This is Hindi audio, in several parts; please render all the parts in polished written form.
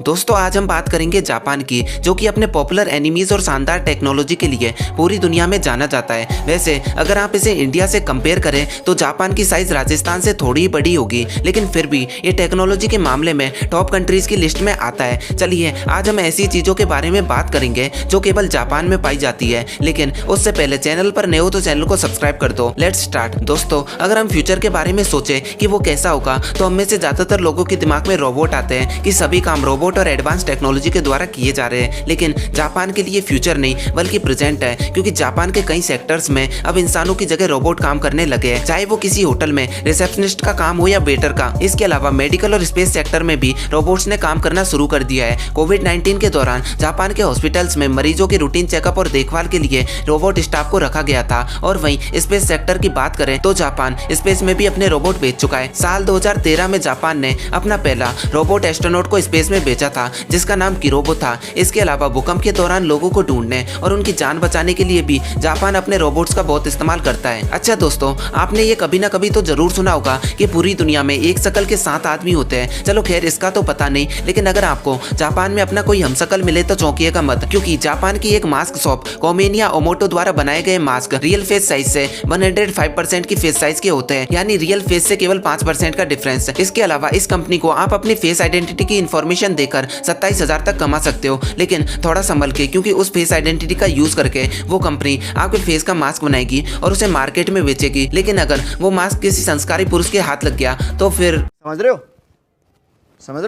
दोस्तों आज हम बात करेंगे जापान की, जो कि अपने पॉपुलर एनिमीज और शानदार टेक्नोलॉजी के लिए पूरी दुनिया में जाना जाता है। वैसे अगर आप इसे इंडिया से कंपेयर करें तो जापान की साइज राजस्थान से थोड़ी बड़ी होगी, लेकिन फिर भी ये टेक्नोलॉजी के मामले में टॉप कंट्रीज की लिस्ट में आता है। चलिए आज हम ऐसी चीज़ों के बारे में बात करेंगे जो केवल जापान में पाई जाती है, लेकिन उससे पहले चैनल पर नए हो तो चैनल को सब्सक्राइब कर दो। Let's start. दोस्तों अगर हम फ्यूचर के बारे में सोचें कि वो कैसा होगा, तो हम में से ज्यादातर लोगों के दिमाग में रोबोट आते हैं कि सभी काम रोबोट और एडवांस टेक्नोलॉजी के द्वारा किए जा रहे हैं। लेकिन जापान के लिए फ्यूचर नहीं बल्कि प्रेजेंट है, क्योंकि जापान के कई सेक्टर्स में अब इंसानों की जगह रोबोट काम करने लगे हैं, चाहे वो किसी होटल में रिसेप्शनिस्ट का काम हो या वेटर का। इसके अलावा मेडिकल और स्पेस सेक्टर में भी रोबोट्स ने काम करना शुरू कर दिया है। कोविड-19 के दौरान जापान के हॉस्पिटल्स में मरीजों के रूटीन चेकअप और देखभाल के लिए रोबोट स्टाफ को रखा गया था। और वहीं स्पेस सेक्टर की बात करें तो जापान स्पेस में भी अपने रोबोट भेज चुका है। साल 2013 में जापान ने अपना पहला रोबोट एस्ट्रोनॉट को स्पेस में भेजा था, जिसका नाम किरोबो था। इसके अलावा भूकंप के दौरान लोगों को ढूंढने और उनकी जान बचाने के लिए भी जापान अपने रोबोट्स का बहुत इस्तेमाल करता है। अच्छा दोस्तों, आपने ये कभी ना कभी तो जरूर सुना होगा कि पूरी दुनिया में एक शकल के 7 आदमी होते हैं। चलो खैर इसका तो पता नहीं, लेकिन अगर आपको जापान में अपना कोई हमशक्ल मिले तो चौंकिएगा मत, क्योंकि जापान की एक मास्क शॉप कोमेनिया ओमोटो द्वारा बनाए गए मास्क रियल फेस साइज से 105% की फेस साइज के होते हैं, यानी रियल फेस से केवल 5% का डिफरेंस। इसके अलावा इस कंपनी को आप अपनी फेस आइडेंटिटी की इंफॉर्मेशन देकर 27,000 तक कमा सकते हो, लेकिन थोड़ा संभल के, क्योंकि उस फेस आइडेंटिटी का यूज करके वो कंपनी आपके फेस का मास्क बनाएगी और उसे मार्केट में बेचेगी। लेकिन अगर वो मास्क किसी संस्कारी पुरुष के हाथ लग गया तो फिर समझ रहे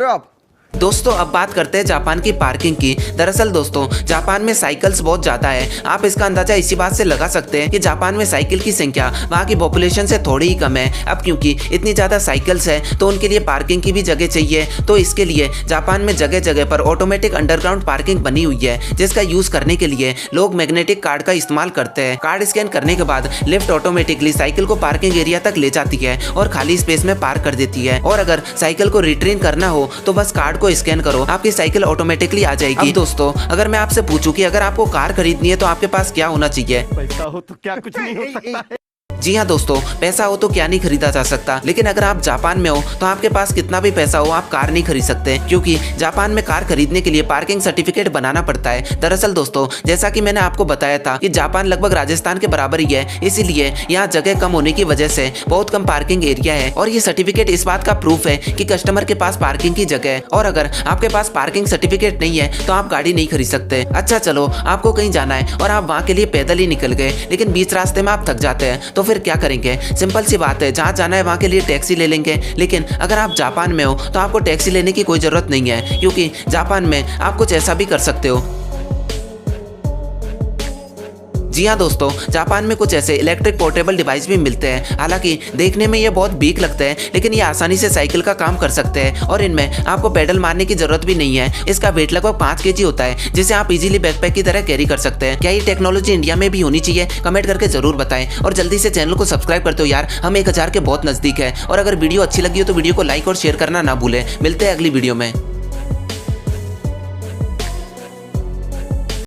हो आप। दोस्तों अब बात करते हैं जापान की पार्किंग की। दरअसल दोस्तों जापान में साइकिल्स बहुत ज्यादा है। आप इसका अंदाजा इसी बात से लगा सकते हैं कि जापान में साइकिल की संख्या वहाँ की पॉपुलेशन से थोड़ी ही कम है। अब क्योंकि इतनी ज्यादा साइकिल्स है तो उनके लिए पार्किंग की भी जगह चाहिए, तो इसके लिए जापान में जगह जगह पर ऑटोमेटिक अंडरग्राउंड पार्किंग बनी हुई है, जिसका यूज करने के लिए लोग मैग्नेटिक कार्ड का इस्तेमाल करते हैं। कार्ड स्कैन करने के बाद लिफ्ट ऑटोमेटिकली साइकिल को पार्किंग एरिया तक ले जाती है और खाली स्पेस में पार्क कर देती है। और अगर साइकिल को रिट्रेन करना हो तो बस कार्ड को स्कैन करो, आपकी साइकिल ऑटोमेटिकली आ जाएगी। अब दोस्तों अगर मैं आपसे पूछूं कि अगर आपको कार खरीदनी है तो आपके पास क्या होना चाहिए? पैसा हो तो क्या कुछ नहीं हो सकता है। जी हाँ दोस्तों, पैसा हो तो क्या नहीं खरीदा जा सकता, लेकिन अगर आप जापान में हो तो आपके पास कितना भी पैसा हो आप कार नहीं खरीद सकते, क्योंकि जापान में कार खरीदने के लिए पार्किंग सर्टिफिकेट बनाना पड़ता है। दरअसल दोस्तों जैसा कि मैंने आपको बताया था कि जापान लगभग राजस्थान के बराबर ही है, इसीलिए यहाँ जगह कम होने की वजह से बहुत कम पार्किंग एरिया है। और ये सर्टिफिकेट इस बात का प्रूफ है कि कस्टमर के पास पार्किंग की जगह है, और अगर आपके पास पार्किंग सर्टिफिकेट नहीं है तो आप गाड़ी नहीं खरीद सकते। अच्छा चलो, आपको कहीं जाना है और आप वहाँ के लिए पैदल ही निकल गए, लेकिन बीच रास्ते में आप थक जाते हैं, तो फिर क्या करेंगे? सिंपल सी बात है, जहाँ जाना है वहाँ के लिए टैक्सी ले लेंगे। लेकिन अगर आप जापान में हो तो आपको टैक्सी लेने की कोई जरूरत नहीं है, क्योंकि जापान में आप कुछ ऐसा भी कर सकते हो। जी हाँ दोस्तों, जापान में कुछ ऐसे इलेक्ट्रिक पोर्टेबल डिवाइस भी मिलते हैं। हालांकि देखने में ये बहुत बीक लगते हैं, लेकिन ये आसानी से साइकिल का काम कर सकते हैं और इनमें आपको पेडल मारने की जरूरत भी नहीं है। इसका वेट लगभग 5 kg होता है, जिसे आप इजीली बैकपैक की तरह कैरी कर सकते हैं। क्या ये टेक्नोलॉजी इंडिया में भी होनी चाहिए? कमेंट करके जरूर बताएं और जल्दी से चैनल को सब्सक्राइब कर दो यार, हम 1000 के बहुत नजदीक है। और अगर वीडियो अच्छी लगी हो तो वीडियो को लाइक और शेयर करना ना भूलें। मिलते हैं अगली वीडियो में।